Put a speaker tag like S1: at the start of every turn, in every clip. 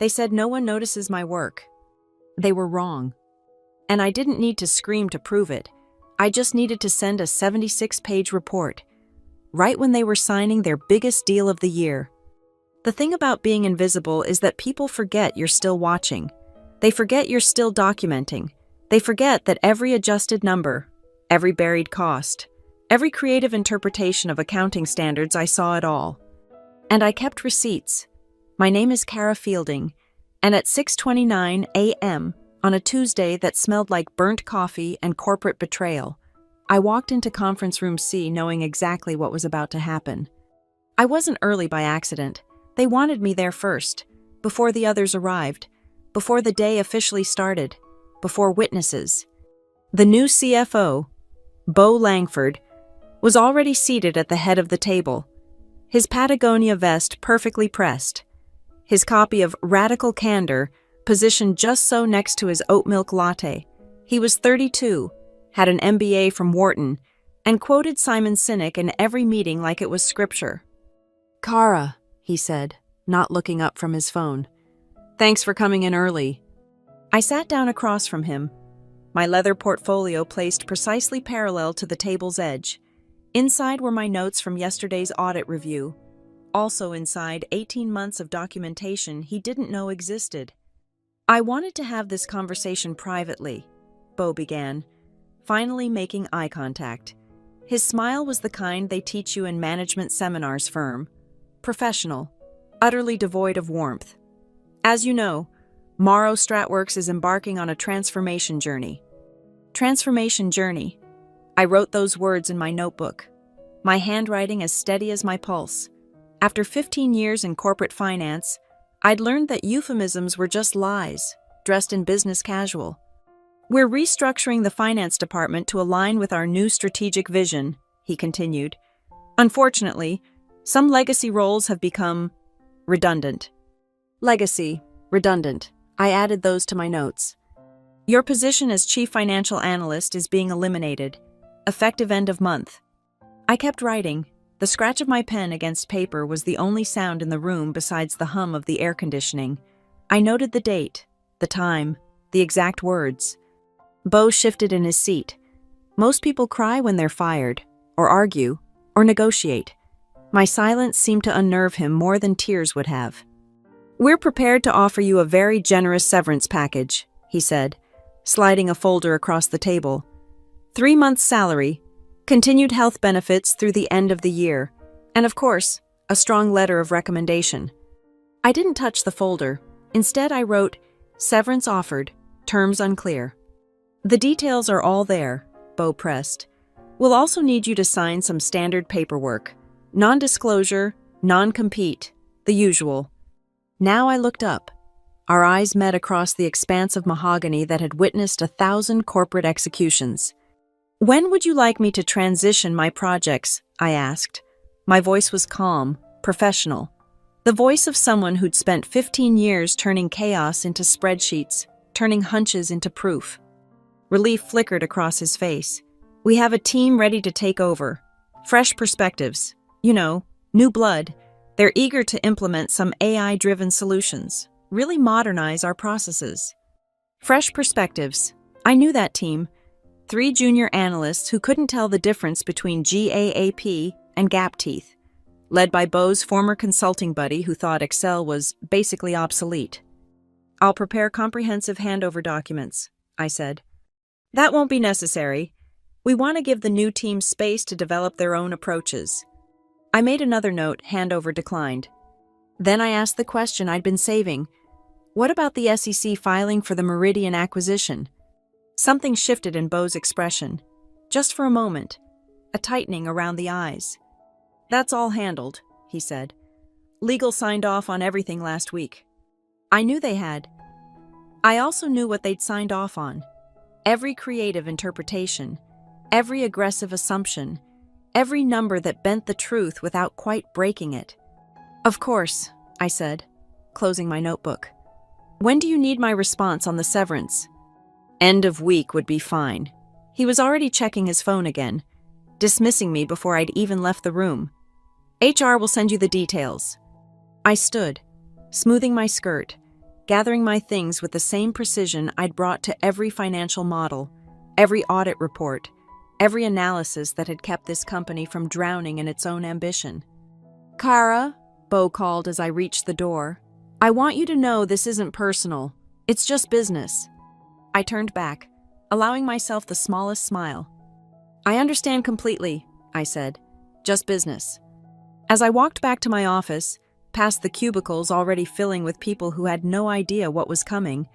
S1: They said no one notices my work. They were wrong. And I didn't need to scream to prove it. I just needed to send a 76-page report, right when they were signing their biggest deal of the year. The thing about being invisible is that people forget you're still watching. They forget you're still documenting. They forget that every adjusted number, every buried cost, every creative interpretation of accounting standards, I saw it all. And I kept receipts. My name is Kara Fielding, and at 6:29 a.m., on a Tuesday that smelled like burnt coffee and corporate betrayal, I walked into conference room C knowing exactly what was about to happen. I wasn't early by accident. They wanted me there first, before the others arrived, before the day officially started, before witnesses. The new CFO, Bo Langford, was already seated at the head of the table, his Patagonia vest perfectly pressed, his copy of Radical Candor positioned just so next to his oat milk latte. He was 32, had an MBA from Wharton, and quoted Simon Sinek in every meeting like it was scripture. "Kara," he said, not looking up from his phone. "Thanks for coming in early." I sat down across from him, my leather portfolio placed precisely parallel to the table's edge. Inside were my notes from yesterday's audit review. Also inside, 18 months of documentation he didn't know existed. "I wanted to have this conversation privately," Bo began, finally making eye contact. His smile was the kind they teach you in management seminars. Firm, professional, utterly devoid of warmth. "As you know, Morrow Stratworks is embarking on a transformation journey." Transformation journey. I wrote those words in my notebook, my handwriting as steady as my pulse. After 15 years in corporate finance, I'd learned that euphemisms were just lies, dressed in business casual. "We're restructuring the finance department to align with our new strategic vision," he continued. "Unfortunately, some legacy roles have become redundant." Legacy, redundant. I added those to my notes. "Your position as chief financial analyst is being eliminated, effective end of month." I kept writing. The scratch of my pen against paper was the only sound in the room besides the hum of the air conditioning. I noted the date, the time, the exact words. Bo shifted in his seat. Most people cry when they're fired, or argue, or negotiate. My silence seemed to unnerve him more than tears would have. "We're prepared to offer you a very generous severance package," he said, sliding a folder across the table. 3 months' salary, continued health benefits through the end of the year, and of course, a strong letter of recommendation. I didn't touch the folder. Instead, I wrote, "Severance offered, terms unclear." "The details are all there," Bo pressed. "We'll also need you to sign some standard paperwork. Non-disclosure, non-compete, the usual." Now I looked up. Our eyes met across the expanse of mahogany that had witnessed 1,000 corporate executions. "When would you like me to transition my projects?" I asked. My voice was calm, professional. The voice of someone who'd spent 15 years turning chaos into spreadsheets, turning hunches into proof. Relief flickered across his face. "We have a team ready to take over. Fresh perspectives. You know, new blood. They're eager to implement some AI-driven solutions, really modernize our processes." Fresh perspectives. I knew that team. 3 junior analysts who couldn't tell the difference between GAAP and gap teeth, led by Bo's former consulting buddy who thought Excel was basically obsolete. "I'll prepare comprehensive handover documents," I said. "That won't be necessary. We want to give the new team space to develop their own approaches." I made another note, handover declined. Then I asked the question I'd been saving. What about the SEC filing for the Meridian acquisition? Something shifted in Bo's expression. Just for a moment, a tightening around the eyes. "That's all handled," he said. "Legal signed off on everything last week." I knew they had. I also knew what they'd signed off on. Every creative interpretation, every aggressive assumption, every number that bent the truth without quite breaking it. "Of course," I said, closing my notebook. "When do you need my response on the severance?" "End of week would be fine." He was already checking his phone again, dismissing me before I'd even left the room. "HR will send you the details." I stood, smoothing my skirt, gathering my things with the same precision I'd brought to every financial model, every audit report, every analysis that had kept this company from drowning in its own ambition. "Kara," Bo called as I reached the door, "I want you to know this isn't personal. It's just business." I turned back, allowing myself the smallest smile. "I understand completely," I said. "Just business." As I walked back to my office, past the cubicles already filling with people who had no idea what was coming,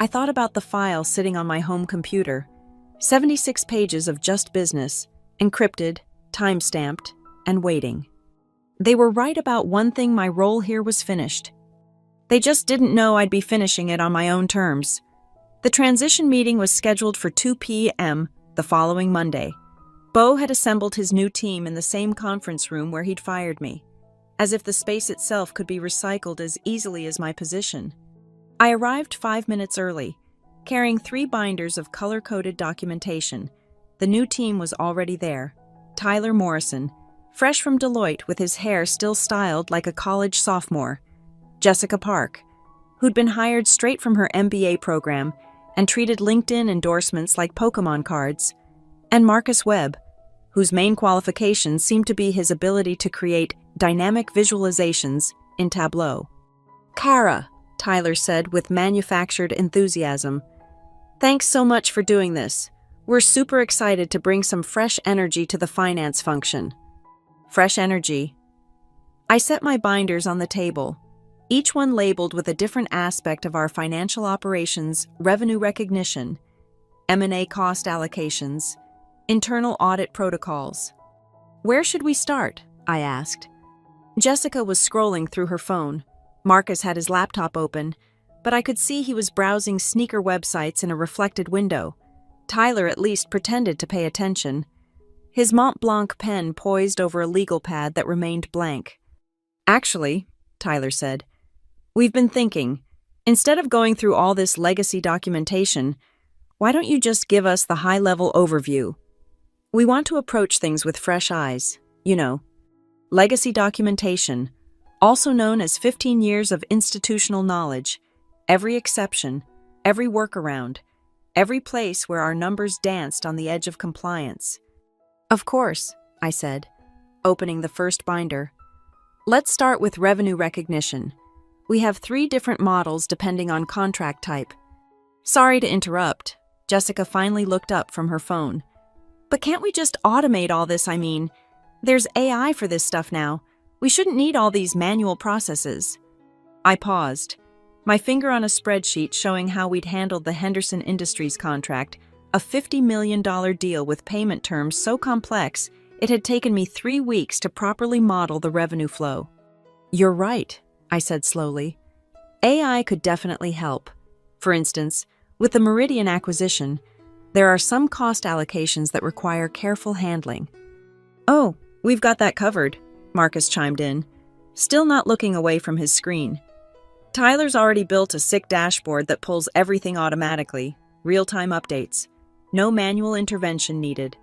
S1: I thought about the file sitting on my home computer. 76 pages of just business, encrypted, time-stamped, and waiting. They were right about one thing: my role here was finished. They just didn't know I'd be finishing it on my own terms. The transition meeting was scheduled for 2 p.m. the following Monday. Bo had assembled his new team in the same conference room where he'd fired me, as if the space itself could be recycled as easily as my position. I arrived 5 minutes early, carrying 3 binders of color-coded documentation. The new team was already there. Tyler Morrison, fresh from Deloitte with his hair still styled like a college sophomore. Jessica Park, who'd been hired straight from her MBA program and treated LinkedIn endorsements like Pokemon cards. And Marcus Webb, whose main qualification seemed to be his ability to create dynamic visualizations in Tableau. "Kara," Tyler said with manufactured enthusiasm, "thanks so much for doing this. We're super excited to bring some fresh energy to the finance function." Fresh energy. I set my binders on the table, each one labeled with a different aspect of our financial operations: revenue recognition, M&A cost allocations, internal audit protocols. "Where should we start?" I asked. Jessica was scrolling through her phone. Marcus had his laptop open, but I could see he was browsing sneaker websites in a reflected window. Tyler at least pretended to pay attention, his Mont Blanc pen poised over a legal pad that remained blank. "Actually," Tyler said, "we've been thinking, instead of going through all this legacy documentation, why don't you just give us the high-level overview? We want to approach things with fresh eyes, you know. Legacy documentation, also known as 15 years of institutional knowledge, every exception, every workaround, every place where our numbers danced on the edge of compliance." "Of course," I said, opening the first binder. "Let's start with revenue recognition. We have 3 different models depending on contract type." "Sorry to interrupt." Jessica finally looked up from her phone. "But can't we just automate all this? I mean, there's AI for this stuff now. We shouldn't need all these manual processes." I paused, my finger on a spreadsheet showing how we'd handled the Henderson Industries contract, a $50 million deal with payment terms so complex it had taken me 3 weeks to properly model the revenue flow. "You're right," I said slowly. "AI could definitely help. For instance, with the Meridian acquisition, there are some cost allocations that require careful handling." "Oh, we've got that covered," Marcus chimed in, still not looking away from his screen. "Tyler's already built a sick dashboard that pulls everything automatically, real-time updates. No manual intervention needed."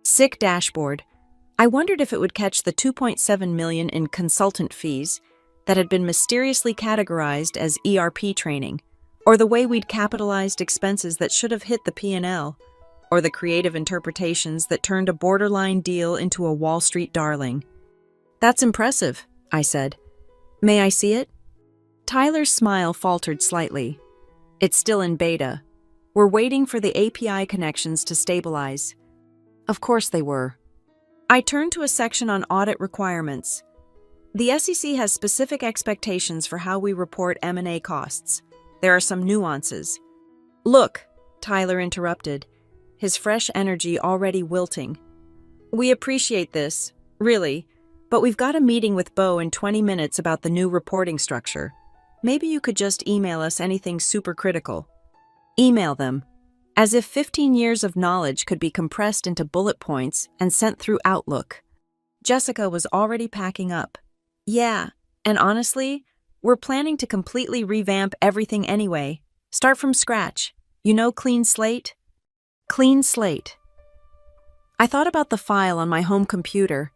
S1: Sick dashboard. I wondered if it would catch the $2.7 million in consultant fees that had been mysteriously categorized as ERP training, or the way we'd capitalized expenses that should have hit the P&L, or the creative interpretations that turned a borderline deal into a Wall Street darling. "That's impressive," I said. "May I see it?" Tyler's smile faltered slightly. "It's still in beta. We're waiting for the API connections to stabilize." Of course they were. I turned to a section on audit requirements. The SEC has specific expectations for how we report M&A costs. There are some nuances. "Look," Tyler interrupted, his fresh energy already wilting. "We appreciate this, really, but we've got a meeting with Bo in 20 minutes about the new reporting structure. Maybe you could just email us anything super critical." Email them, as if 15 years of knowledge could be compressed into bullet points and sent through Outlook. Jessica was already packing up. "Yeah, and honestly, we're planning to completely revamp everything anyway. Start from scratch. You know, clean slate?" Clean slate. I thought about the file on my home computer,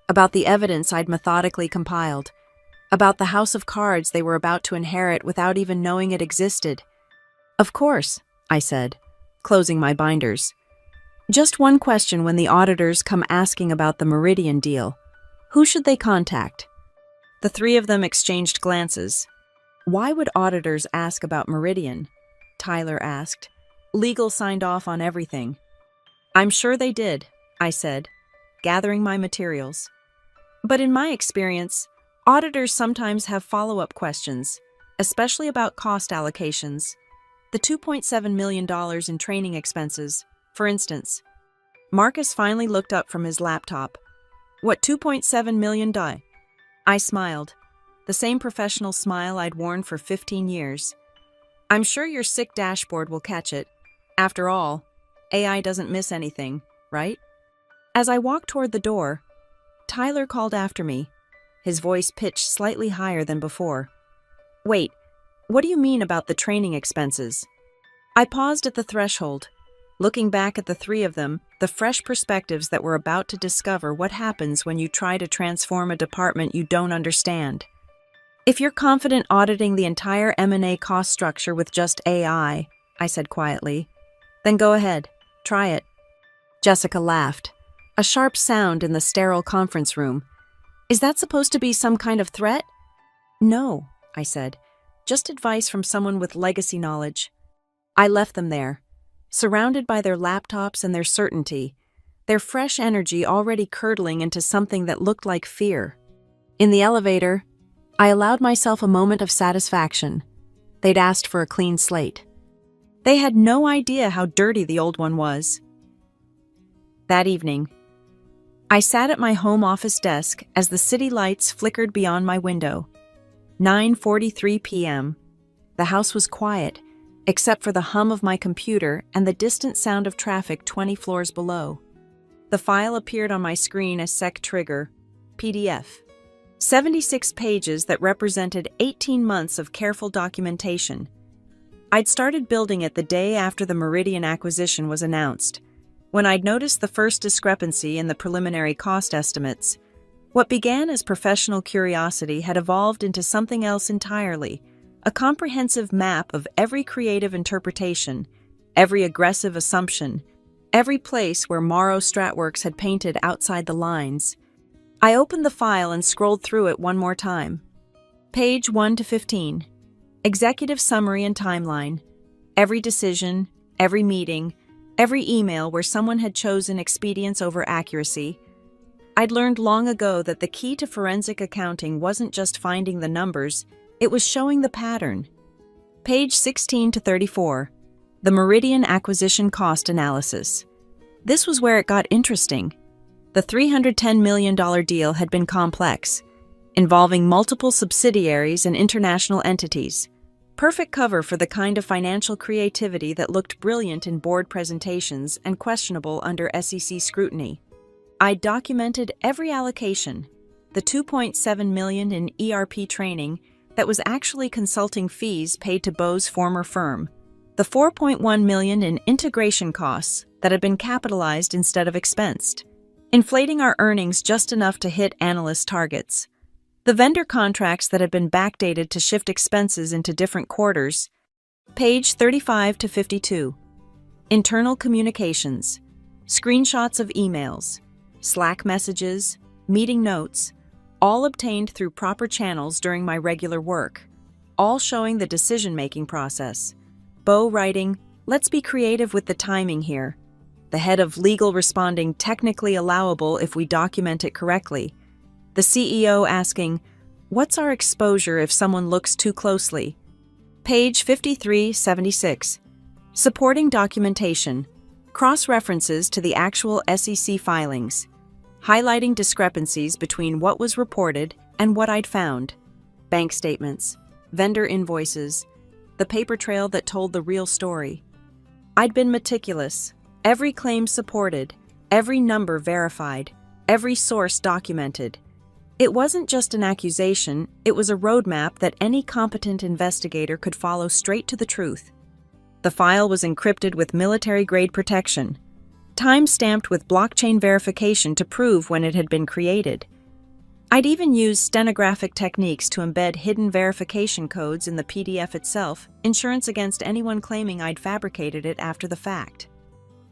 S1: about the evidence I'd methodically compiled. about the house of cards they were about to inherit without even knowing it existed. Of course, I said, closing my binders. Just one question when the auditors come asking about the Meridian deal. Who should they contact? The three of them exchanged glances. Why would auditors ask about Meridian? Tyler asked. Legal signed off on everything. I'm sure they did, I said, gathering my materials. But in my experience, auditors sometimes have follow-up questions, especially about cost allocations. The $2.7 million in training expenses, for instance. Marcus finally looked up from his laptop. What $2.7 million? I smiled, the same professional smile I'd worn for 15 years. I'm sure your sick dashboard will catch it. After all, AI doesn't miss anything, right? As I walked toward the door, Tyler called after me, his voice pitched slightly higher than before. Wait, what do you mean about the training expenses? I paused at the threshold, looking back at the three of them, the fresh perspectives that were about to discover what happens when you try to transform a department you don't understand. If you're confident auditing the entire M&A cost structure with just AI, I said quietly, then go ahead, try it. Jessica laughed, a sharp sound in the sterile conference room. Is that supposed to be some kind of threat? No, I said, just advice from someone with legacy knowledge. I left them there, surrounded by their laptops and their certainty, their fresh energy already curdling into something that looked like fear. In the elevator, I allowed myself a moment of satisfaction. They'd asked for a clean slate. They had no idea how dirty the old one was. That evening, I sat at my home office desk as the city lights flickered beyond my window. 9:43 p.m. The house was quiet, except for the hum of my computer and the distant sound of traffic 20 floors below. The file appeared on my screen as Sec Trigger, PDF. 76 pages that represented 18 months of careful documentation. I'd started building it the day after the Meridian acquisition was announced, when I'd noticed the first discrepancy in the preliminary cost estimates. What began as professional curiosity had evolved into something else entirely, a comprehensive map of every creative interpretation, every aggressive assumption, every place where Morrow Stratworks had painted outside the lines. I opened the file and scrolled through it one more time. Page 1 to 15. Executive summary and timeline. Every decision, every meeting, every email where someone had chosen expedience over accuracy. I'd learned long ago that the key to forensic accounting wasn't just finding the numbers, it was showing the pattern. Page 16 to 34. The Meridian acquisition cost analysis. This was where it got interesting. The $310 million deal had been complex, involving multiple subsidiaries and international entities. Perfect cover for the kind of financial creativity that looked brilliant in board presentations and questionable under SEC scrutiny. I documented every allocation, the $2.7 million in ERP training that was actually consulting fees paid to Bo's former firm, the $4.1 million in integration costs that had been capitalized instead of expensed, inflating our earnings just enough to hit analyst targets. The vendor contracts that had been backdated to shift expenses into different quarters. Page 35 to 52. Internal communications. Screenshots of emails, Slack messages, meeting notes, all obtained through proper channels during my regular work, all showing the decision-making process. Bo writing, "Let's be creative with the timing here." The head of legal responding, "Technically allowable if we document it correctly." The CEO asking, "What's our exposure if someone looks too closely?" Page 5376. Supporting documentation. Cross-references to the actual SEC filings, highlighting discrepancies between what was reported and what I'd found. Bank statements, vendor invoices, the paper trail that told the real story. I'd been meticulous, every claim supported, every number verified, every source documented. It wasn't just an accusation, it was a roadmap that any competent investigator could follow straight to the truth. The file was encrypted with military-grade protection, time-stamped with blockchain verification to prove when it had been created. I'd even used stenographic techniques to embed hidden verification codes in the PDF itself, insurance against anyone claiming I'd fabricated it after the fact.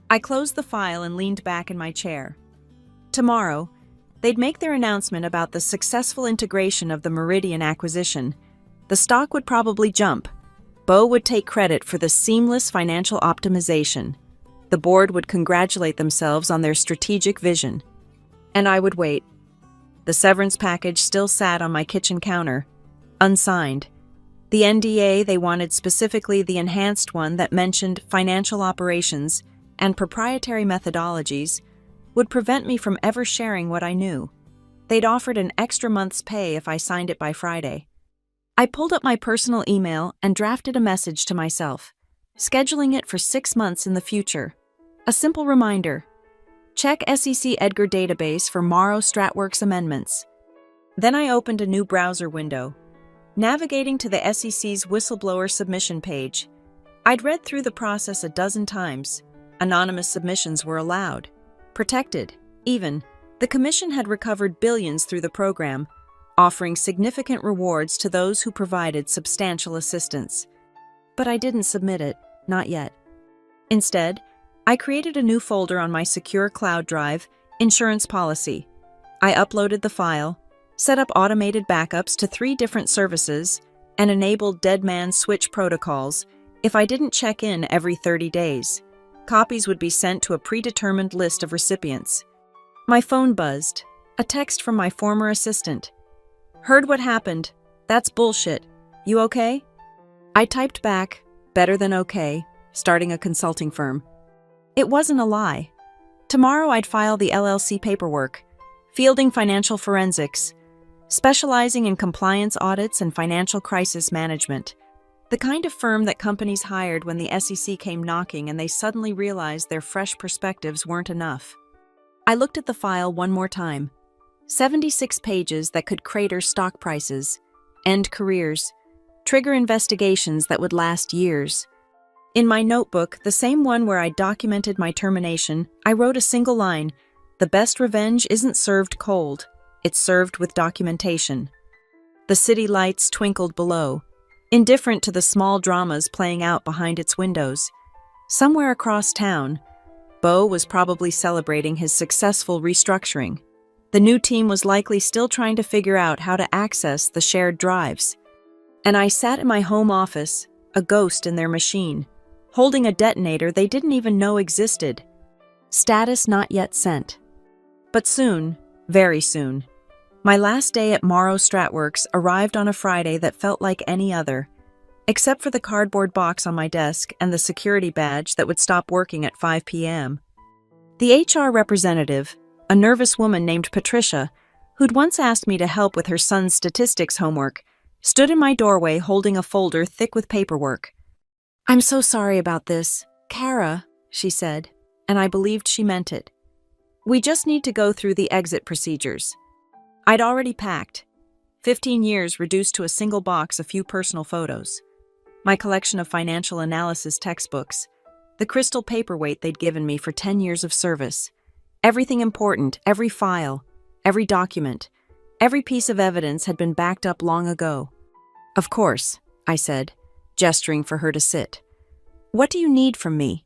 S1: I closed the file and leaned back in my chair. Tomorrow, they'd make their announcement about the successful integration of the Meridian acquisition. The stock would probably jump. Bo would take credit for the seamless financial optimization. The board would congratulate themselves on their strategic vision. And I would wait. The severance package still sat on my kitchen counter, unsigned. The NDA they wanted, specifically the enhanced one that mentioned financial operations and proprietary methodologies, would prevent me from ever sharing what I knew. They'd offered an extra month's pay if I signed it by Friday. I pulled up my personal email and drafted a message to myself, scheduling it for 6 months in the future. A simple reminder: check SEC Edgar database for Morrow Stratworks amendments. Then I opened a new browser window, navigating to the SEC's whistleblower submission page. I'd read through the process a dozen times. Anonymous submissions were allowed, protected, even. The commission had recovered billions through the program, offering significant rewards to those who provided substantial assistance. But I didn't submit it, not yet. Instead, I created a new folder on my secure cloud drive, Insurance Policy. I uploaded the file, set up automated backups to 3 different services, and enabled dead man switch protocols. If I didn't check in every 30 days, copies would be sent to a predetermined list of recipients. My phone buzzed, a text from my former assistant. "Heard what happened. That's bullshit. You okay?" I typed back, "Better than okay," starting a consulting firm. It wasn't a lie. Tomorrow I'd file the LLC paperwork, fielding financial forensics, specializing in compliance audits and financial crisis management. The kind of firm that companies hired when the SEC came knocking and they suddenly realized their fresh perspectives weren't enough. I looked at the file one more time. 76 pages that could crater stock prices, end careers, trigger investigations that would last years. In my notebook, the same one where I documented my termination, I wrote a single line: "The best revenge isn't served cold, it's served with documentation." The city lights twinkled below, indifferent to the small dramas playing out behind its windows. Somewhere across town, Bo was probably celebrating his successful restructuring. The new team was likely still trying to figure out how to access the shared drives. And I sat in my home office, a ghost in their machine, holding a detonator they didn't even know existed. Status not yet sent. But soon, very soon, my last day at Morrow Stratworks arrived on a Friday that felt like any other, except for the cardboard box on my desk and the security badge that would stop working at 5 p.m. The HR representative, a nervous woman named Patricia, who'd once asked me to help with her son's statistics homework, stood in my doorway holding a folder thick with paperwork. "I'm so sorry about this, Kara," she said, and I believed she meant it. "We just need to go through the exit procedures." I'd already packed. 15 years reduced to a single box, a few personal photos. My collection of financial analysis textbooks. The crystal paperweight they'd given me for 10 years of service. Everything important, every file, every document, every piece of evidence had been backed up long ago. "Of course," I said, gesturing for her to sit. "What do you need from me?"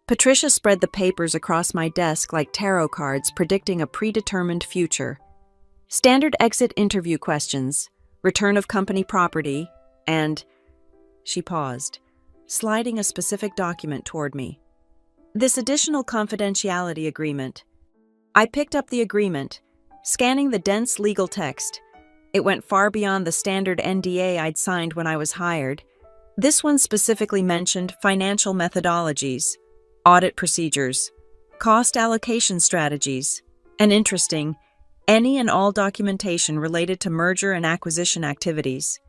S1: Patricia spread the papers across my desk like tarot cards predicting a predetermined future. Standard exit interview questions, return of company property, and... She paused, sliding a specific document toward me. "This additional confidentiality agreement." I picked up the agreement, scanning the dense legal text. It went far beyond the standard NDA I'd signed when I was hired. This one specifically mentioned financial methodologies, audit procedures, cost allocation strategies, and interesting, any and all documentation related to merger and acquisition activities.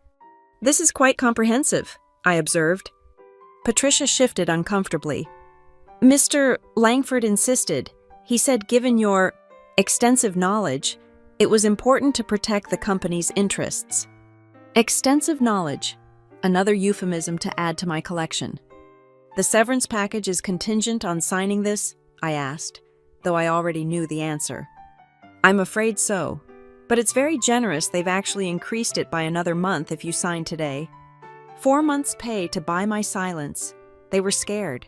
S1: "This is quite comprehensive," I observed. Patricia shifted uncomfortably. "Mr. Langford insisted. He said given your extensive knowledge, it was important to protect the company's interests." Extensive knowledge, another euphemism to add to my collection. "The severance package is contingent on signing this?" I asked, though I already knew the answer. "I'm afraid so. But it's very generous they've actually increased it by another month if you sign today. 4 months' pay to buy my silence. They were scared,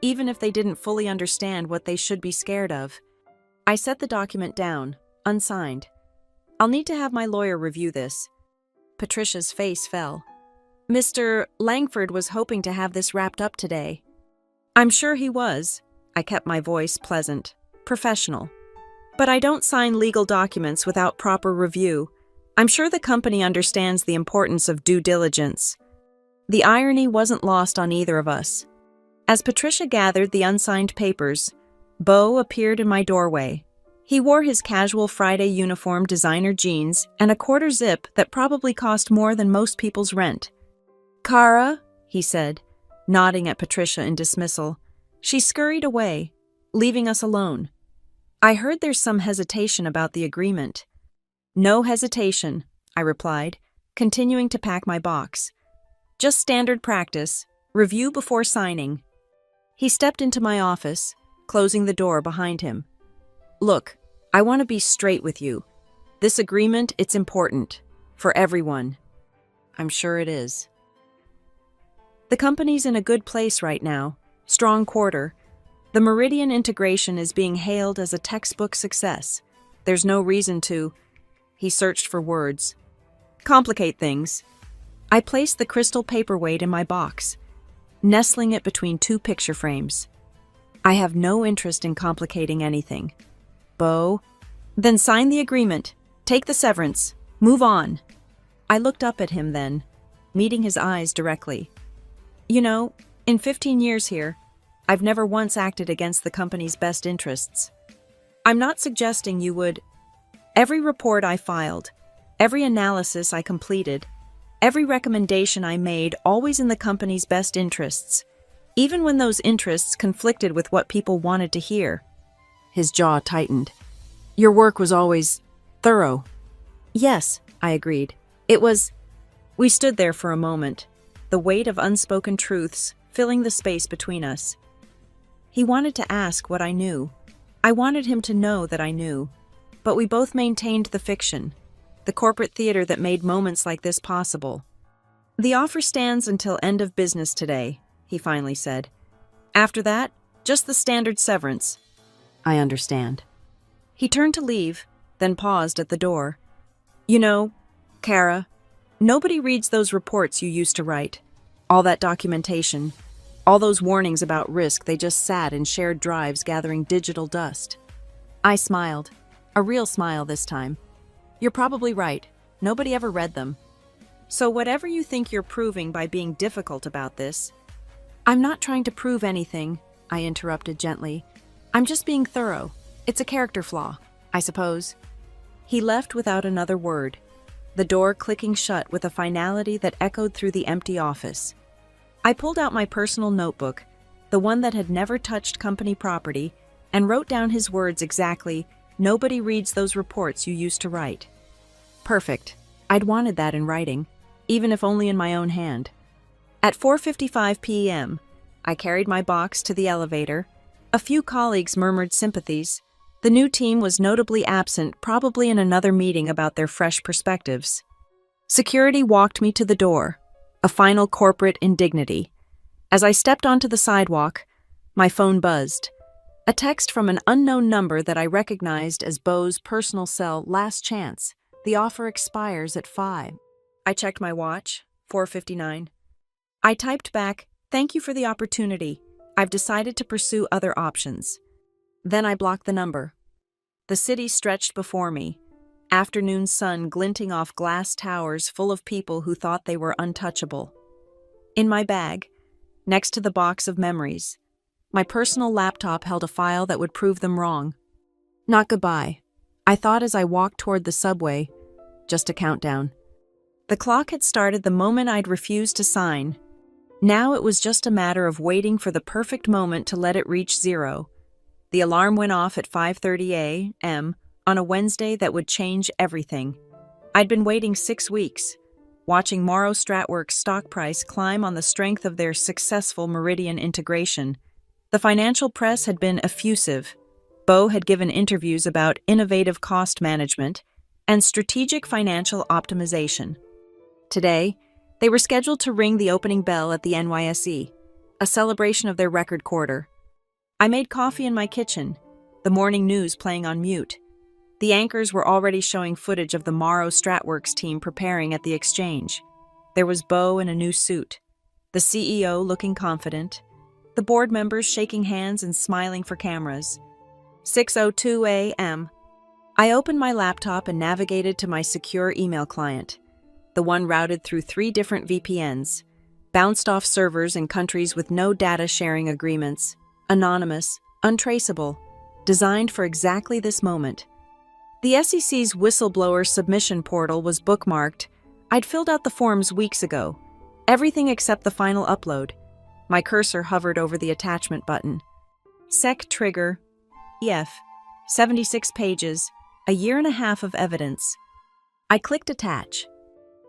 S1: even if they didn't fully understand what they should be scared of. I set the document down, unsigned. I'll need to have my lawyer review this. Patricia's face fell. Mr. Langford was hoping to have this wrapped up today. I'm sure he was. I kept my voice pleasant, professional. But I don't sign legal documents without proper review. I'm sure the company understands the importance of due diligence. The irony wasn't lost on either of us. As Patricia gathered the unsigned papers, Beau appeared in my doorway. He wore his casual Friday uniform designer jeans and a quarter zip that probably cost more than most people's rent. "Kara," he said, nodding at Patricia in dismissal. She scurried away, leaving us alone. I heard there's some hesitation about the agreement. No hesitation, I replied, continuing to pack my box. Just standard practice, review before signing. He stepped into my office, closing the door behind him. Look, I want to be straight with you. This agreement, it's important. For everyone. I'm sure it is. The company's in a good place right now. Strong quarter. The Meridian integration is being hailed as a textbook success. There's no reason to... He searched for words. Complicate things. I placed the crystal paperweight in my box, nestling it between 2 picture frames. I have no interest in complicating anything. Beau, then sign the agreement. Take the severance. Move on. I looked up at him then, meeting his eyes directly. You know, in 15 years here, I've never once acted against the company's best interests. I'm not suggesting you would. Every report I filed, every analysis I completed, every recommendation I made always in the company's best interests, even when those interests conflicted with what people wanted to hear. His jaw tightened. Your work was always thorough. Yes, I agreed. It was... We stood there for a moment, the weight of unspoken truths filling the space between us. He wanted to ask what I knew. I wanted him to know that I knew. But we both maintained the fiction, the corporate theater that made moments like this possible. The offer stands until end of business today, he finally said. After that, just the standard severance. I understand. He turned to leave, then paused at the door. You know, Kara, nobody reads those reports you used to write. All that documentation, all those warnings about risk, they just sat in shared drives gathering digital dust. I smiled, a real smile this time. You're probably right. Nobody ever read them. So whatever you think you're proving by being difficult about this... I'm not trying to prove anything, I interrupted gently. I'm just being thorough. It's a character flaw, I suppose. He left without another word, the door clicking shut with a finality that echoed through the empty office. I pulled out my personal notebook, the one that had never touched company property, and wrote down his words exactly. Nobody reads those reports you used to write. Perfect. I'd wanted that in writing, even if only in my own hand. At 4:55 p.m., I carried my box to the elevator. A few colleagues murmured sympathies. The new team was notably absent, probably in another meeting about their fresh perspectives. Security walked me to the door, a final corporate indignity. As I stepped onto the sidewalk, my phone buzzed. A text from an unknown number that I recognized as Beau's personal cell. Last chance. The offer expires at 5. I checked my watch. 4:59. I typed back, "Thank you for the opportunity. I've decided to pursue other options." Then I blocked the number. The city stretched before me, afternoon sun glinting off glass towers full of people who thought they were untouchable. In my bag, next to the box of memories, my personal laptop held a file that would prove them wrong. Not goodbye, I thought as I walked toward the subway, just a countdown. The clock had started the moment I'd refused to sign. Now it was just a matter of waiting for the perfect moment to let it reach 0. The alarm went off at 5:30 a.m. on a Wednesday that would change everything. I'd been waiting 6 weeks, watching Morrow Stratworks' stock price climb on the strength of their successful Meridian integration. The financial press had been effusive. Beau had given interviews about innovative cost management, and strategic financial optimization. Today, they were scheduled to ring the opening bell at the NYSE, a celebration of their record quarter. I made coffee in my kitchen, the morning news playing on mute. The anchors were already showing footage of the Morrow Stratworks team preparing at the exchange. There was Bo in a new suit, the CEO looking confident, the board members shaking hands and smiling for cameras. 6:02 a.m. I opened my laptop and navigated to my secure email client, the one routed through 3 different VPNs, bounced off servers in countries with no data sharing agreements, anonymous, untraceable, designed for exactly this moment. The SEC's whistleblower submission portal was bookmarked. I'd filled out the forms weeks ago, everything except the final upload. My cursor hovered over the attachment button. SEC trigger, EF, 76 pages, a year and a half of evidence. I clicked attach.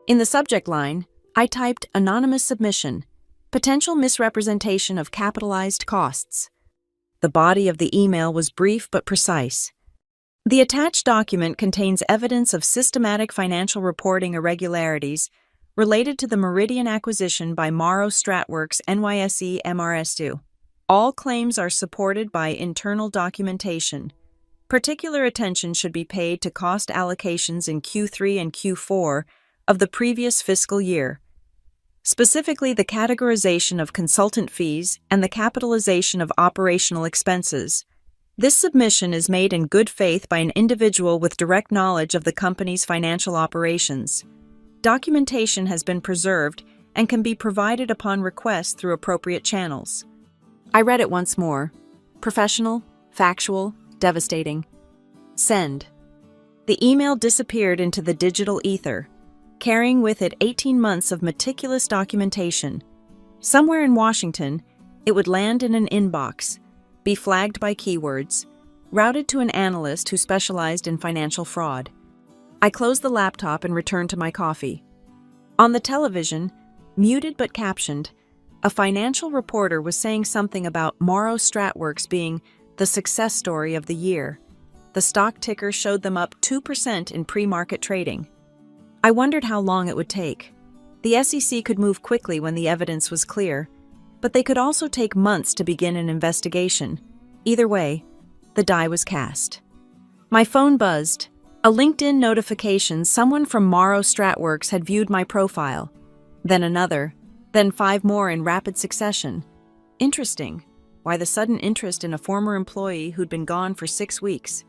S1: In the subject line, I typed anonymous submission, potential misrepresentation of capitalized costs. The body of the email was brief but precise. The attached document contains evidence of systematic financial reporting irregularities related to the Meridian acquisition by Morrow Stratworks NYSE MRS2. All claims are supported by internal documentation. Particular attention should be paid to cost allocations in Q3 and Q4 of the previous fiscal year, specifically the categorization of consultant fees and the capitalization of operational expenses. This submission is made in good faith by an individual with direct knowledge of the company's financial operations. Documentation has been preserved and can be provided upon request through appropriate channels. I read it once more. Professional, factual, devastating. Send. The email disappeared into the digital ether, carrying with it 18 months of meticulous documentation. Somewhere in Washington, it would land in an inbox, be flagged by keywords, routed to an analyst who specialized in financial fraud. I closed the laptop and returned to my coffee. On the television, muted but captioned, a financial reporter was saying something about Morrow Stratworks being the success story of the year. The stock ticker showed them up 2% in pre-market trading. I wondered how long it would take. The SEC could move quickly when the evidence was clear, but they could also take months to begin an investigation. Either way, the die was cast. My phone buzzed. A LinkedIn notification someone from Morrow Stratworks had viewed my profile. Then another, then 5 more in rapid succession. Interesting. Why the sudden interest in a former employee who'd been gone for 6 weeks?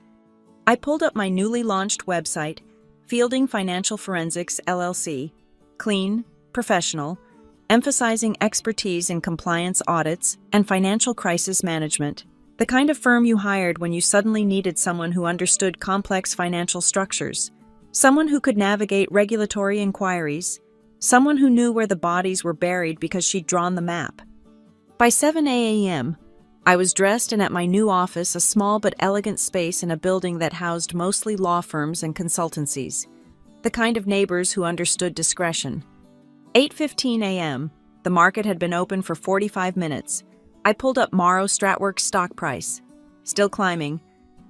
S1: I pulled up my newly launched website, Fielding Financial Forensics, LLC, clean, professional, emphasizing expertise in compliance audits and financial crisis management, the kind of firm you hired when you suddenly needed someone who understood complex financial structures, someone who could navigate regulatory inquiries, someone who knew where the bodies were buried because she'd drawn the map. By 7 a.m., I was dressed and at my new office, a small but elegant space in a building that housed mostly law firms and consultancies, the kind of neighbors who understood discretion. 8:15 a.m., the market had been open for 45 minutes. I pulled up Morrow Stratworks stock price, still climbing,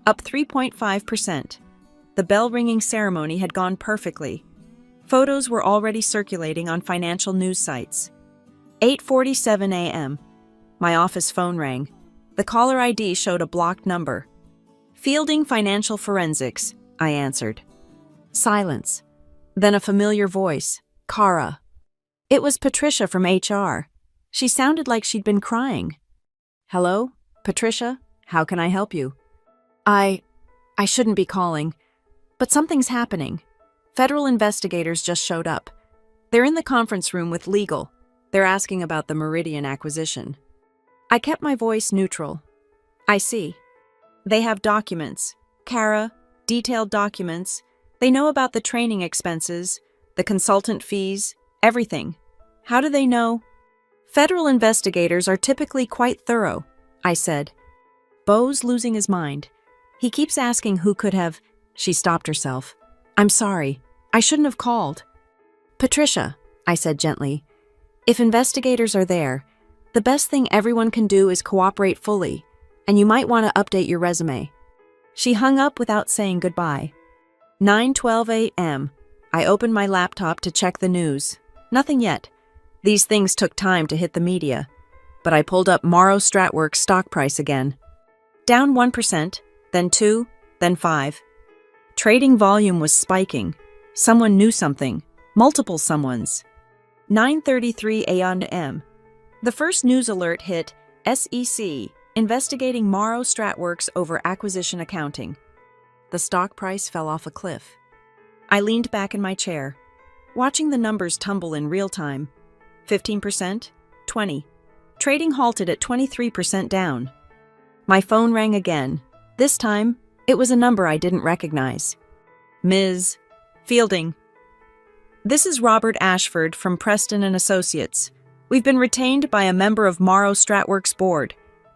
S1: up 3.5%. The bell-ringing ceremony had gone perfectly. Photos were already circulating on financial news sites. 8:47 a.m., my office phone rang. The caller ID showed a blocked number. Fielding Financial Forensics, I answered. Silence. Then a familiar voice, Kara. It was Patricia from HR. She sounded like she'd been crying. Hello, Patricia, how can I help you? I shouldn't be calling, but something's happening. Federal investigators just showed up. They're in the conference room with legal. They're asking about the Meridian acquisition. I kept my voice neutral. I see. They have documents. Kara, detailed documents. They know about the training expenses, the consultant fees, everything. How do they know? Federal investigators are typically quite thorough, I said. Bo's losing his mind. He keeps asking who could have. She stopped herself. I'm sorry. I shouldn't have called. Patricia, I said gently, if investigators are there, the best thing everyone can do is cooperate fully, and you might want to update your resume. She hung up without saying goodbye. 9:12 a.m. I opened my laptop to check the news. Nothing yet. These things took time to hit the media. But I pulled up Morrow Stratworks stock price again. Down 1%, then 2, then 5. Trading volume was spiking. Someone knew something. Multiple someones. 9:33 a.m. The first news alert hit SEC, investigating Morrow Stratworks over acquisition accounting. The stock price fell off a cliff. I leaned back in my chair, watching the numbers tumble in real time. 15%, 20%. Trading halted at 23% down. My phone rang again. This time, it was a number I didn't recognize. Ms. Fielding. This is Robert Ashford from Preston and Associates. We've been retained by a member of Morrow Stratworks board.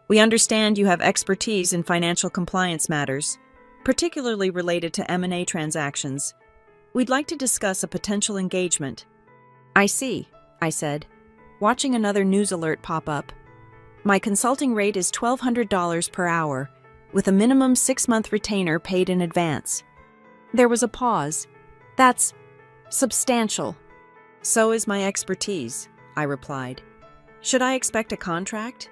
S1: We understand you have expertise in financial compliance matters, particularly related to M&A transactions. We'd like to discuss a potential engagement. I see, I said, watching another news alert pop up. My consulting rate is $1,200 per hour, with a minimum 6-month retainer paid in advance. There was a pause. That's substantial. So is my expertise, I replied. Should I expect a contract?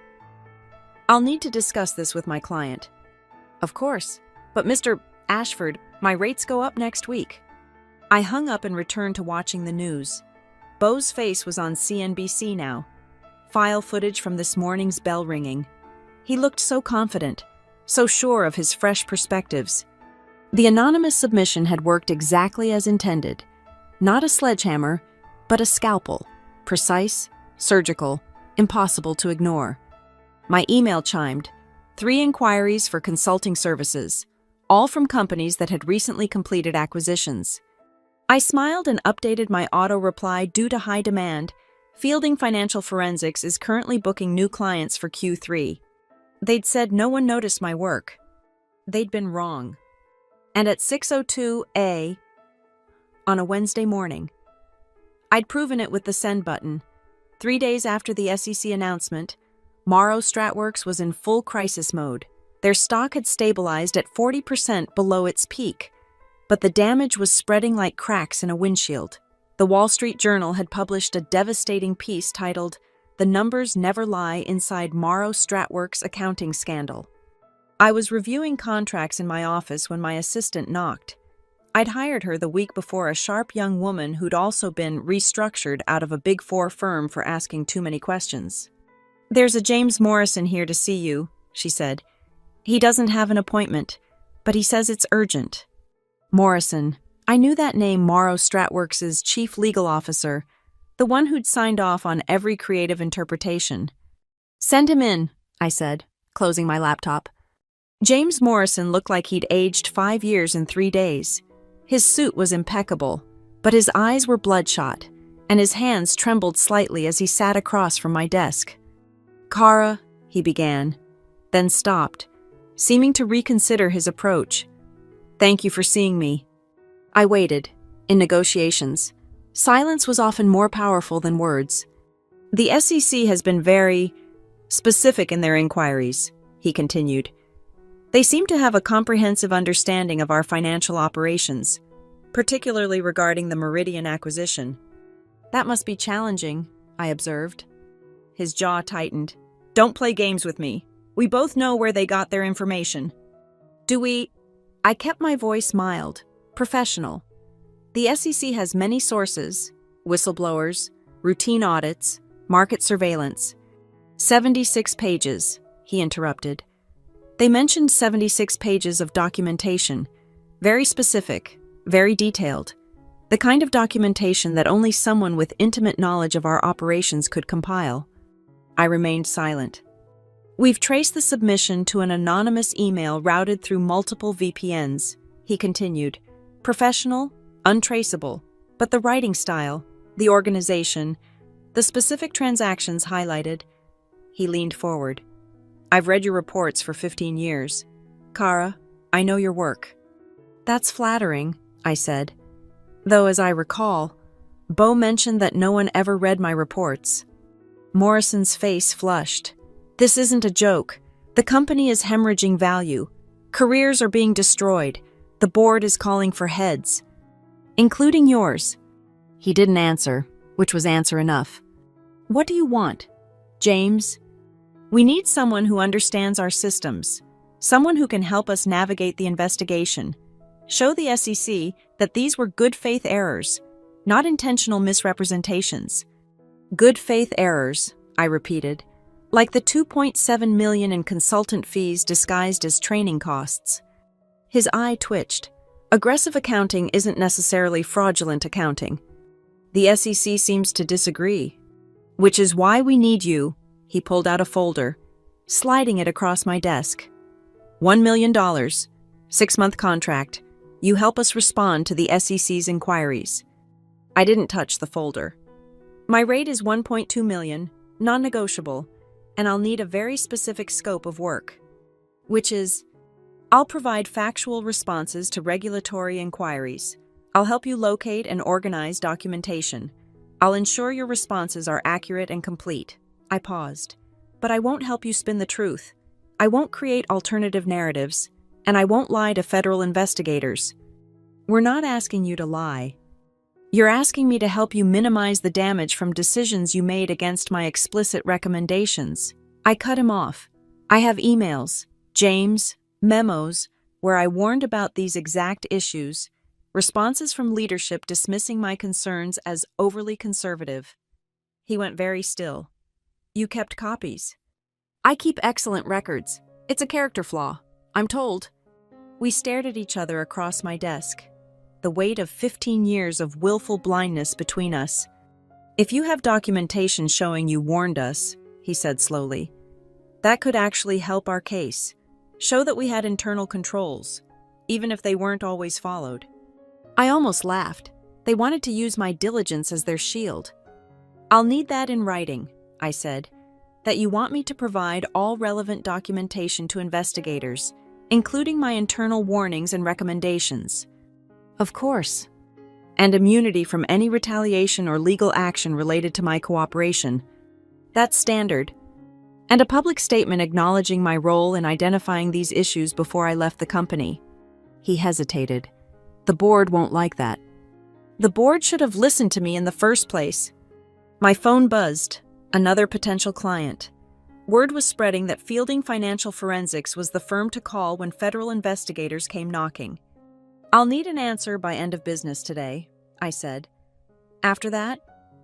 S1: I'll need to discuss this with my client. Of course, but Mr. Ashford, my rates go up next week. I hung up and returned to watching the news. Bo's face was on CNBC now. File footage from this morning's bell ringing. He looked so confident, so sure of his fresh perspectives. The anonymous submission had worked exactly as intended. Not a sledgehammer, but a scalpel. Precise, surgical, impossible to ignore. My email chimed. 3 inquiries for consulting services, all from companies that had recently completed acquisitions. I smiled and updated my auto-reply due to high demand. Fielding Financial Forensics is currently booking new clients for Q3. They'd said no one noticed my work. They'd been wrong. And at 6:02 a.m. on a Wednesday morning, I'd proven it with the send button. 3 days after the SEC announcement, Morrow Stratworks was in full crisis mode. Their stock had stabilized at 40% below its peak, but the damage was spreading like cracks in a windshield. The Wall Street Journal had published a devastating piece titled, "The Numbers Never Lie Inside Morrow Stratworks Accounting Scandal." I was reviewing contracts in my office when my assistant knocked. I'd hired her the week before a sharp young woman who'd also been restructured out of a Big Four firm for asking too many questions. "There's a James Morrison here to see you," she said. "He doesn't have an appointment, but he says it's urgent." Morrison. I knew that name. Morrow Stratworks' chief legal officer, the one who'd signed off on every creative interpretation. "Send him in," I said, closing my laptop. James Morrison looked like he'd aged 5 years in 3 days. His suit was impeccable, but his eyes were bloodshot, and his hands trembled slightly as he sat across from my desk. "Kara," he began, then stopped, seeming to reconsider his approach. "Thank you for seeing me." I waited. In negotiations, silence was often more powerful than words. "The SEC has been very specific in their inquiries," he continued. "They seem to have a comprehensive understanding of our financial operations, particularly regarding the Meridian acquisition." "That must be challenging," I observed. His jaw tightened. "Don't play games with me. We both know where they got their information." "Do we?" I kept my voice mild, professional. "The SEC has many sources, whistleblowers, routine audits, market surveillance." 76 pages, he interrupted. They mentioned 76 pages of documentation, very specific, very detailed, the kind of documentation that only someone with intimate knowledge of our operations could compile. I remained silent. "We've traced the submission to an anonymous email routed through multiple VPNs," he continued. "Professional, untraceable, but the writing style, the organization, the specific transactions highlighted." He leaned forward. "I've read your reports for 15 years. Kara, I know your work." "That's flattering," I said. Though, as I recall, Bo mentioned that no one ever read my reports. Morrison's face flushed. "This isn't a joke. The company is hemorrhaging value. Careers are being destroyed. The board is calling for heads, including yours." He didn't answer, which was answer enough. "What do you want, James?" "We need someone who understands our systems, someone who can help us navigate the investigation. Show the SEC that these were good faith errors, not intentional misrepresentations." "Good faith errors," I repeated, "like the $2.7 million in consultant fees disguised as training costs." His eye twitched. "Aggressive accounting isn't necessarily fraudulent accounting." "The SEC seems to disagree. Which is why we need you." He pulled out a folder, sliding it across my desk. $1 million, 6-month contract. You help us respond to the SEC's inquiries. I didn't touch the folder. "My rate is $1.2 million, non-negotiable, and I'll need a very specific scope of work. Which is, I'll provide factual responses to regulatory inquiries. I'll help you locate and organize documentation. I'll ensure your responses are accurate and complete." I paused. "But I won't help you spin the truth. I won't create alternative narratives, and I won't lie to federal investigators." "We're not asking you to lie. You're asking me to help you minimize the damage from decisions you made against my explicit recommendations." I cut him off. "I have emails, James, memos, where I warned about these exact issues, responses from leadership dismissing my concerns as overly conservative." He went very still. "You kept copies?" "I keep excellent records. It's a character flaw, I'm told." We stared at each other across my desk, the weight of 15 years of willful blindness between us. "If you have documentation showing you warned us," he said slowly, "that could actually help our case. Show that we had internal controls, even if they weren't always followed." I almost laughed. They wanted to use my diligence as their shield. "I'll need that in writing," I said, "that you want me to provide all relevant documentation to investigators, including my internal warnings and recommendations." "Of course." "And immunity from any retaliation or legal action related to my cooperation." "That's standard." "And a public statement acknowledging my role in identifying these issues before I left the company." He hesitated. "The board won't like that." "The board should have listened to me in the first place." My phone buzzed. Another potential client. Word was spreading that Fielding Financial Forensics was the firm to call when federal investigators came knocking. "I'll need an answer by end of business today," I said. "After that,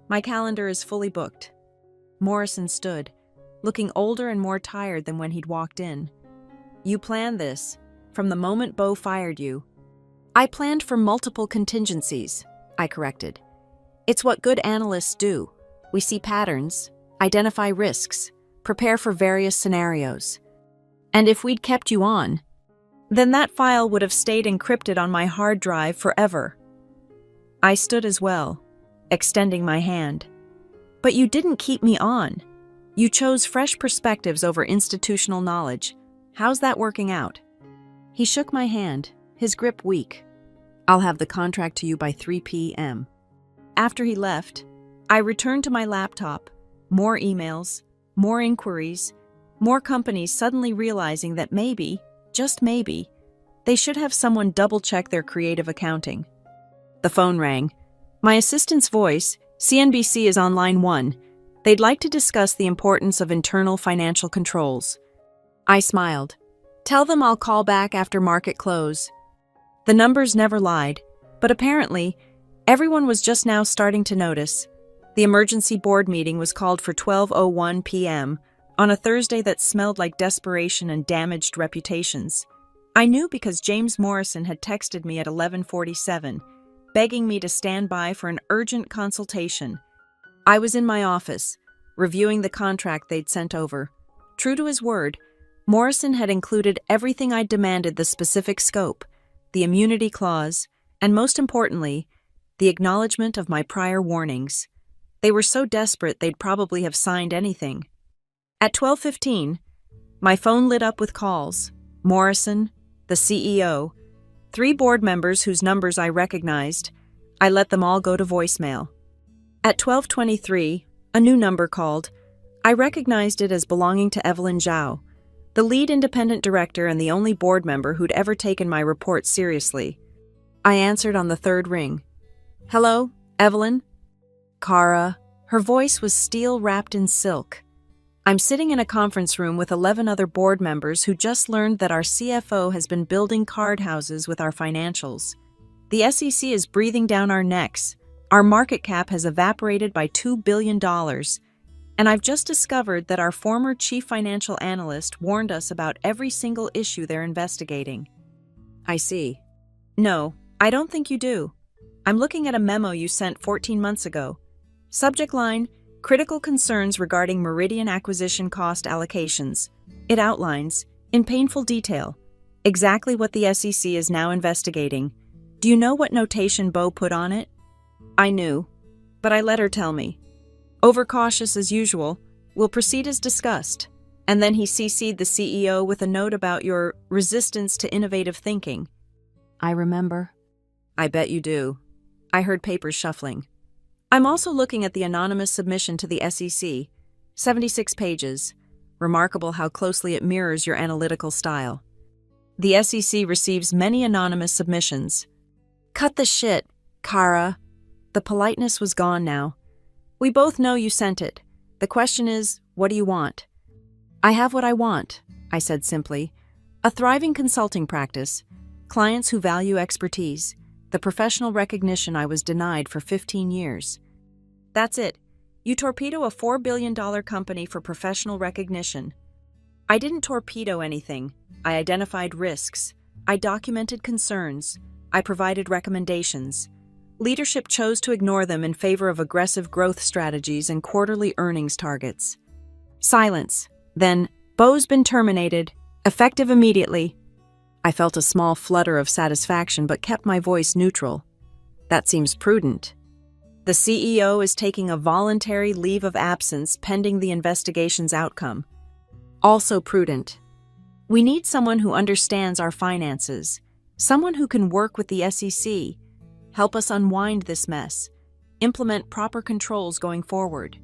S1: my calendar is fully booked." Morrison stood, looking older and more tired than when he'd walked in. "You planned this, from the moment Bo fired you." "I planned for multiple contingencies," I corrected. "It's what good analysts do. We see patterns, identify risks, prepare for various scenarios. And if we'd kept you on, then that file would have stayed encrypted on my hard drive forever." I stood as well, extending my hand. "But you didn't keep me on. You chose fresh perspectives over institutional knowledge. How's that working out?" He shook my hand, his grip weak. "I'll have the contract to you by 3 p.m. After he left, I returned to my laptop. More emails, more inquiries, more companies suddenly realizing that maybe, just maybe, they should have someone double-check their creative accounting. The phone rang. My assistant's voice, "CNBC is on line 1. They'd like to discuss the importance of internal financial controls." I smiled. "Tell them I'll call back after market close." The numbers never lied, but apparently, everyone was just now starting to notice. The emergency board meeting was called for 12:01 p.m. on a Thursday that smelled like desperation and damaged reputations. I knew because James Morrison had texted me at 11:47, begging me to stand by for an urgent consultation. I was in my office, reviewing the contract they'd sent over. True to his word, Morrison had included everything I'd demanded: the specific scope, the immunity clause, and most importantly, the acknowledgement of my prior warnings. They were so desperate they'd probably have signed anything. At 12:15, my phone lit up with calls. Morrison, the CEO, 3 board members whose numbers I recognized. I let them all go to voicemail. At 12:23, a new number called. I recognized it as belonging to Evelyn Zhao. the lead independent director and the only board member who'd ever taken my report seriously. I answered on the third ring. "Hello, Evelyn?" "Kara." Her voice was steel wrapped in silk. "I'm sitting in a conference room with 11 other board members who just learned that our CFO has been building card houses with our financials. The SEC is breathing down our necks. Our market cap has evaporated by $2 billion. And I've just discovered that our former chief financial analyst warned us about every single issue they're investigating." "I see." "No, I don't think you do. I'm looking at a memo you sent 14 months ago. Subject line, critical concerns regarding Meridian acquisition cost allocations. It outlines, in painful detail, exactly what the SEC is now investigating. Do you know what notation Bo put on it?" I knew, but I let her tell me. "Overcautious as usual. We'll proceed as discussed." And then he CC'd the CEO with a note about your resistance to innovative thinking. I remember. "I bet you do." I heard papers shuffling. "I'm also looking at the anonymous submission to the SEC. 76 pages. Remarkable how closely it mirrors your analytical style. The SEC receives many anonymous submissions." "Cut the shit, Kara." The politeness was gone now. "We both know you sent it. The question is, what do you want?" "I have what I want," I said simply. "A thriving consulting practice, clients who value expertise, the professional recognition I was denied for 15 years. That's it. You torpedo a $4 billion company for professional recognition." I didn't torpedo anything. I identified risks. I documented concerns. I provided recommendations. Leadership chose to ignore them in favor of aggressive growth strategies and quarterly earnings targets. Silence. Then, "Bo's been terminated. Effective immediately." I felt a small flutter of satisfaction but kept my voice neutral. "That seems prudent." "The CEO is taking a voluntary leave of absence pending the investigation's outcome." Also prudent. "We need someone who understands our finances, someone who can work with the SEC, help us unwind this mess, implement proper controls going forward."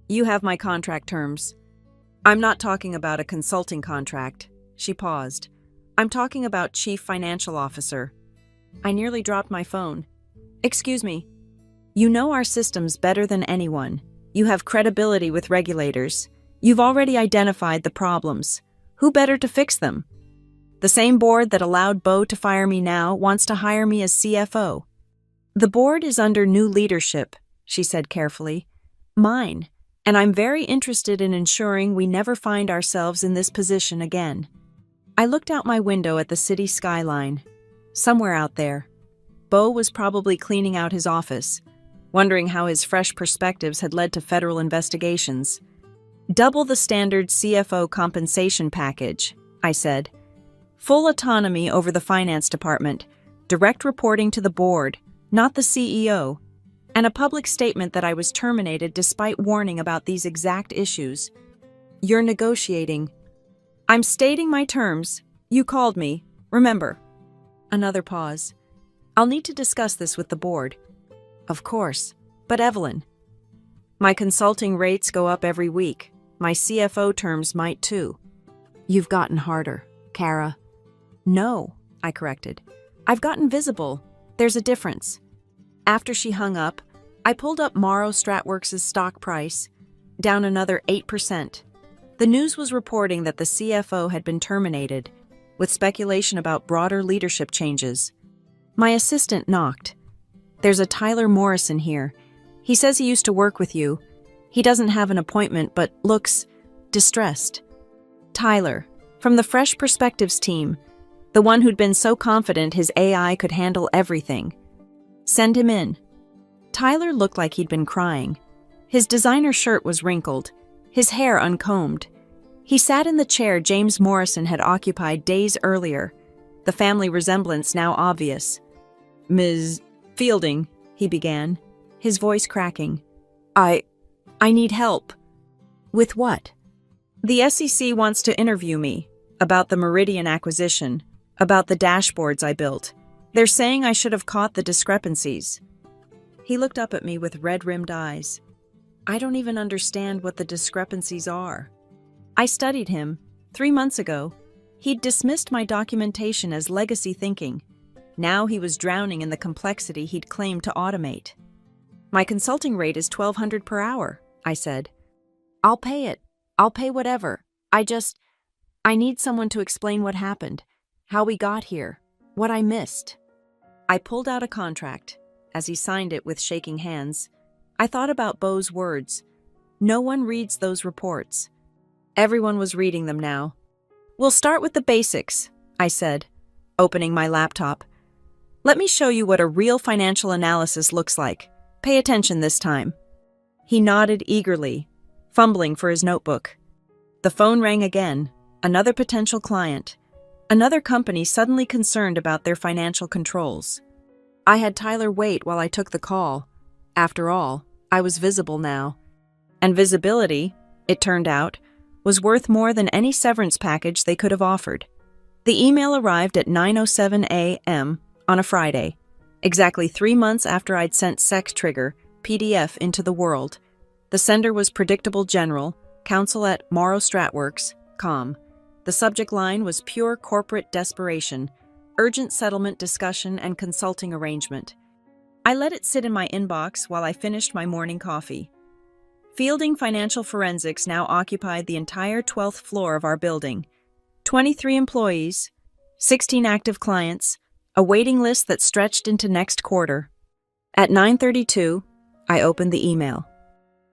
S1: "You have my contract terms." "I'm not talking about a consulting contract." She paused. "I'm talking about Chief Financial Officer." I nearly dropped my phone. "Excuse me. You know our systems better than anyone. You have credibility with regulators. You've already identified the problems. Who better to fix them? The same board that allowed Bo to fire me now wants to hire me as CFO." "The board is under new leadership," she said carefully. "Mine. And I'm very interested in ensuring we never find ourselves in this position again." I looked out my window at the city skyline. Somewhere out there, Bo was probably cleaning out his office, wondering how his fresh perspectives had led to federal investigations. "Double the standard CFO compensation package," I said. "Full autonomy over the finance department, direct reporting to the board, not the CEO, and a public statement that I was terminated despite warning about these exact issues." "You're negotiating." "I'm stating my terms. You called me. Remember." Another pause. "I'll need to discuss this with the board." "Of course. But Evelyn." "My consulting rates go up every week. My CFO terms might too." "You've gotten harder, Kara." "No," I corrected. "I've gotten visible. There's a difference." After she hung up, I pulled up Morrow Stratworks' stock price, down another 8%. The news was reporting that the CFO had been terminated, with speculation about broader leadership changes. My assistant knocked. "There's a Tyler Morrison here. He says he used to work with you. He doesn't have an appointment but looks distressed." Tyler, from the Fresh Perspectives team, the one who'd been so confident his AI could handle everything. "Send him in." Tyler looked like he'd been crying. His designer shirt was wrinkled, his hair uncombed. He sat in the chair James Morrison had occupied days earlier, the family resemblance now obvious. "Ms. Fielding," he began, his voice cracking. I need help." "With what?" "The SEC wants to interview me about the Meridian acquisition, about the dashboards I built. They're saying I should have caught the discrepancies." He looked up at me with red-rimmed eyes. "I don't even understand what the discrepancies are." I studied him, 3 months ago, he'd dismissed my documentation as legacy thinking. Now he was drowning in the complexity he'd claimed to automate. My consulting rate is $1,200 per hour, I said. I'll pay it. I'll pay whatever. I need someone to explain what happened, how we got here, what I missed. I pulled out a contract. As he signed it with shaking hands, I thought about Bo's words. No one reads those reports. Everyone was reading them now. We'll start with the basics, I said, opening my laptop. Let me show you what a real financial analysis looks like. Pay attention this time. He nodded eagerly, fumbling for his notebook. The phone rang again. Another potential client. Another company suddenly concerned about their financial controls. I had Tyler wait while I took the call. After all, I was visible now. And visibility, it turned out, was worth more than any severance package they could have offered. The email arrived at 9:07 a.m. on a Friday, exactly 3 months after I'd sent Sex Trigger PDF into the world. The sender was Predictable General, counsel at Morrow Stratworks, com. The subject line was pure corporate desperation, urgent settlement discussion and consulting arrangement. I let it sit in my inbox while I finished my morning coffee. Fielding Financial Forensics now occupied the entire 12th floor of our building. 23 employees, 16 active clients, a waiting list that stretched into next quarter. At 9:32, I opened the email.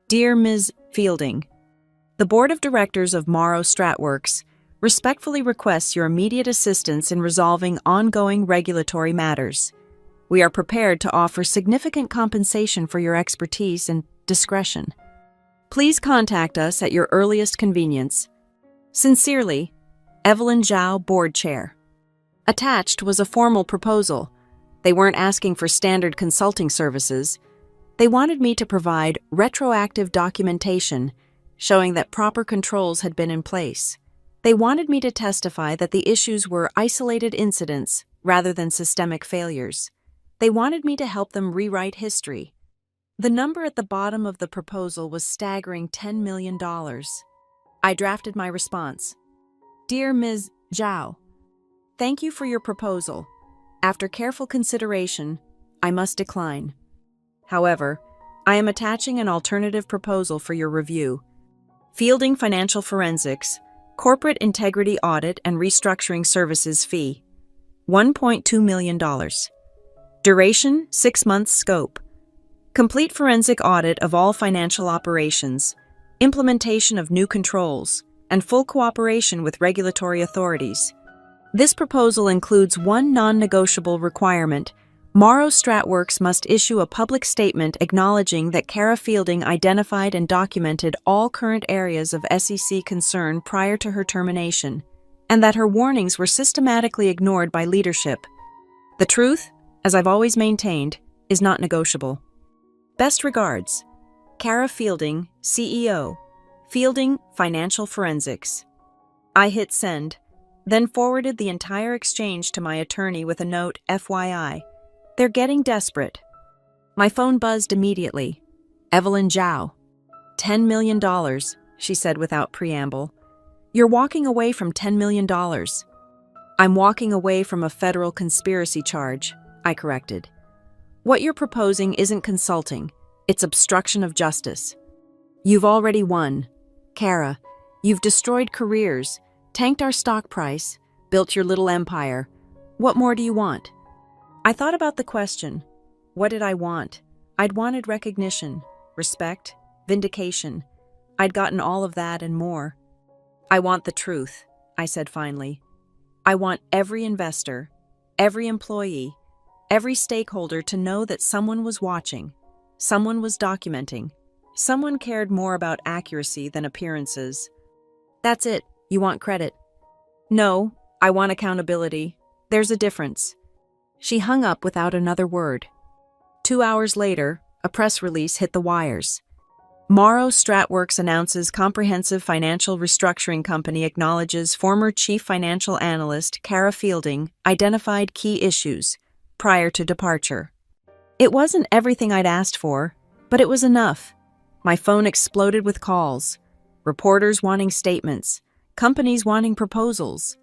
S1: Dear Ms. Fielding, the Board of Directors of Morrow Stratworks respectfully requests your immediate assistance in resolving ongoing regulatory matters. We are prepared to offer significant compensation for your expertise and discretion. Please contact us at your earliest convenience. Sincerely, Evelyn Zhao, Board Chair. Attached was a formal proposal. They weren't asking for standard consulting services. They wanted me to provide retroactive documentation showing that proper controls had been in place. They wanted me to testify that the issues were isolated incidents rather than systemic failures. They wanted me to help them rewrite history. The number at the bottom of the proposal was staggering $10 million. I drafted my response. Dear Ms. Zhao, thank you for your proposal. After careful consideration, I must decline. However, I am attaching an alternative proposal for your review. Fielding Financial Forensics, Corporate Integrity Audit and Restructuring Services Fee, $1.2 million. Duration, 6 months scope. Complete forensic audit of all financial operations, implementation of new controls, and full cooperation with regulatory authorities. This proposal includes one non-negotiable requirement. Morrow Stratworks must issue a public statement acknowledging that Kara Fielding identified and documented all current areas of SEC concern prior to her termination, and that her warnings were systematically ignored by leadership. The truth, as I've always maintained, is not negotiable. Best regards, Kara Fielding, CEO, Fielding Financial Forensics. I hit send, then forwarded the entire exchange to my attorney with a note, FYI. They're getting desperate. My phone buzzed immediately. Evelyn Zhao. $10 million, she said without preamble. You're walking away from $10 million. I'm walking away from a federal conspiracy charge, I corrected. What you're proposing isn't consulting, it's obstruction of justice. You've already won. Kara, you've destroyed careers, tanked our stock price, built your little empire. What more do you want? I thought about the question. What did I want? I'd wanted recognition, respect, vindication. I'd gotten all of that and more. I want the truth, I said finally. I want every investor, every employee, every stakeholder to know that someone was watching, someone was documenting, someone cared more about accuracy than appearances. That's it. You want credit? No, I want accountability. There's a difference. She hung up without another word. 2 hours later, a press release hit the wires. Morrow Stratworks announces comprehensive financial restructuring company acknowledges former chief financial analyst Kara Fielding identified key issues prior to departure. It wasn't everything I'd asked for, but it was enough. My phone exploded with calls, reporters wanting statements, companies wanting proposals,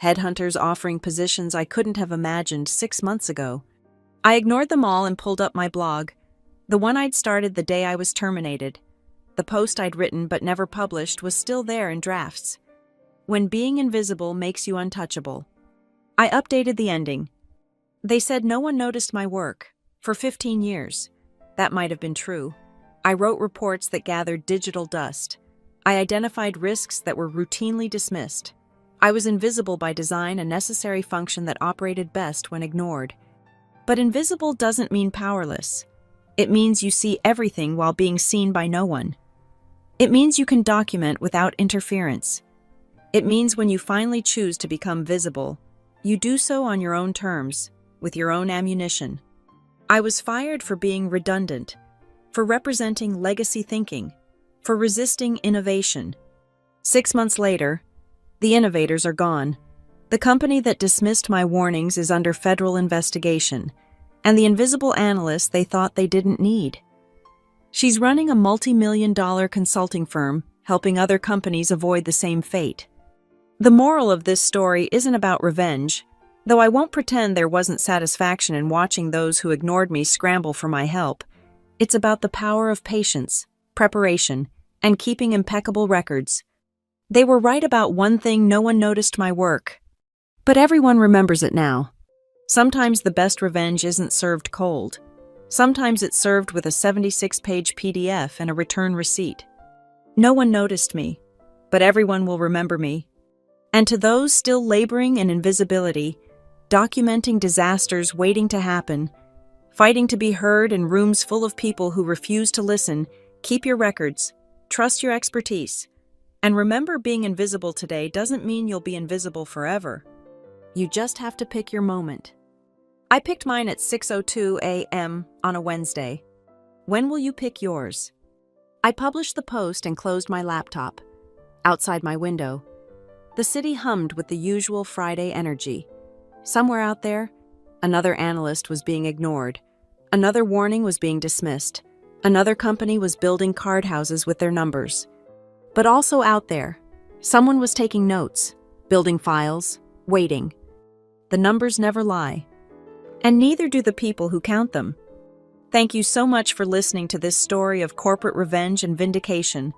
S1: headhunters offering positions I couldn't have imagined 6 months ago. I ignored them all and pulled up my blog, the one I'd started the day I was terminated. The post I'd written but never published was still there in drafts. When being invisible makes you untouchable. I updated the ending. They said no one noticed my work. For 15 years. That might have been true. I wrote reports that gathered digital dust. I identified risks that were routinely dismissed. I was invisible by design, a necessary function that operated best when ignored. But invisible doesn't mean powerless. It means you see everything while being seen by no one. It means you can document without interference. It means when you finally choose to become visible, you do so on your own terms, with your own ammunition. I was fired for being redundant, for representing legacy thinking, for resisting innovation. 6 months later, the innovators are gone. The company that dismissed my warnings is under federal investigation, and the invisible analyst they thought they didn't need. She's running a multi-million-dollar consulting firm, helping other companies avoid the same fate. The moral of this story isn't about revenge, though I won't pretend there wasn't satisfaction in watching those who ignored me scramble for my help. It's about the power of patience, preparation, and keeping impeccable records. They were right about one thing: no one noticed my work. But everyone remembers it now. Sometimes the best revenge isn't served cold. Sometimes it's served with a 76-page PDF and a return receipt. No one noticed me, but everyone will remember me. And to those still laboring in invisibility, documenting disasters waiting to happen, fighting to be heard in rooms full of people who refuse to listen, keep your records, trust your expertise, and remember, being invisible today doesn't mean you'll be invisible forever. You just have to pick your moment. I picked mine at 6:02 a.m. on a Wednesday. When will you pick yours? I published the post and closed my laptop. Outside my window, the city hummed with the usual Friday energy. Somewhere out there, another analyst was being ignored. Another warning was being dismissed. Another company was building card houses with their numbers. But also out there, someone was taking notes, building files, waiting. The numbers never lie. And neither do the people who count them. Thank you so much for listening to this story of corporate revenge and vindication.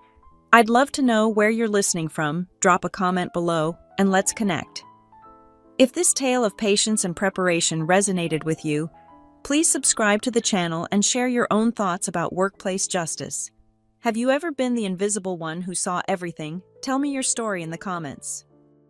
S1: I'd love to know where you're listening from. Drop a comment below, and let's connect. If this tale of patience and preparation resonated with you, please subscribe to the channel and share your own thoughts about workplace justice. Have you ever been the invisible one who saw everything? Tell me your story in the comments.